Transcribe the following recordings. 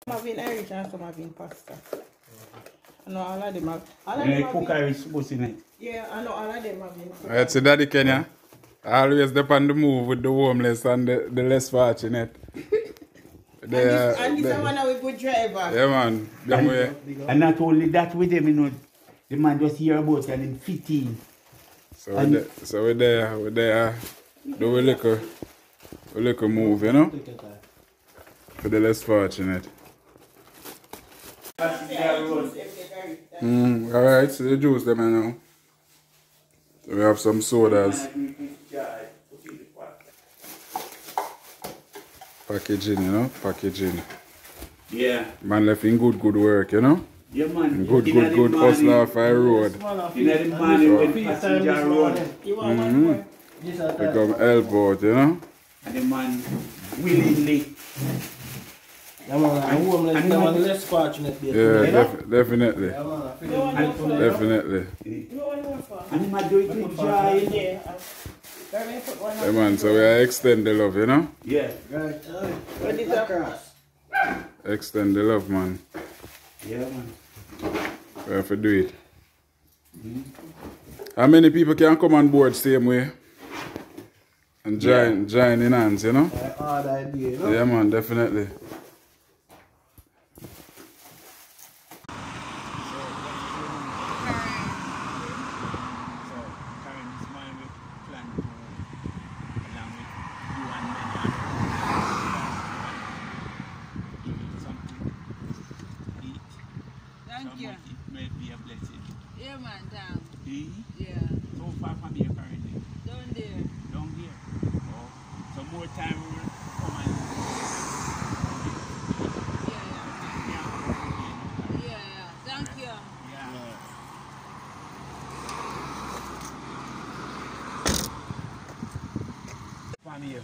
Some have been Irish and some have been pasta. I know all of them have. Cook Irish supposed in it. Yeah, I know all of them have been. Alright, so Daddy Kenya, always dep on the move with the homeless and the less fortunate. And this is one of a good driver. Yeah, man. Them way. And not only that with them, you know, the man just hear about it and in 15. So we're there, do a little move, you know? For the less fortunate. Alright, so the juice them now. So we have some sodas. Packaging, you know? Packaging. Yeah. Man left in good work, you know? Yeah, man. Good hustler off the road. In the morning with passenger road. You want one more? Become help out, you know? And the man willingly. Yeah, man, I'm homeless, I'm less fortunate. Yeah, definitely. Yeah, man, Definitely. And the man do it with joy. Yeah. Yeah, man, so we are extend the love, you know? Yeah. right. What is that? Extend the love, man. Yeah, man. We have to do it. How many people can come on board same way? And join in hands, you know? Hard idea, you know? Yeah, man, definitely. Thank you. It may be a blessing. Yeah, man, down. Yeah. So far from here currently. Down there. Down here. Oh. So more time we will come and Yeah. Thank you. yeah. From here.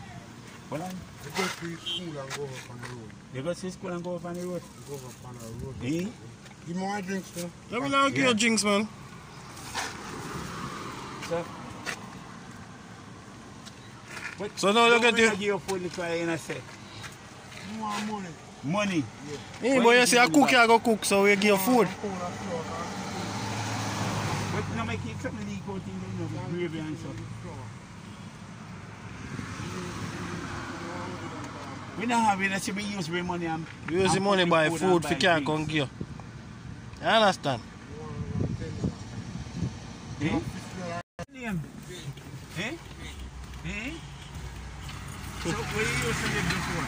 Hold on. They go to school and go up on the road. You go to school and go up on the road? Go up on the road. Eh? Give me my drinks, sir. Let me know, give your drinks, man. So, So now look at you. you. Give your food liquor in a sec. You want money? Money. Hey, boy, you see a cook, you go cook, so we give you food. But now make it something leak out in the gravy and stuff. We don't have it, so we use our money and We use the money buy food for can't come give you. You understand? Eh? Name? Eh? Eh? So where you used to live before?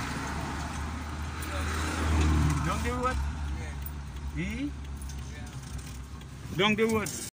Down the road? Eh? Down the road?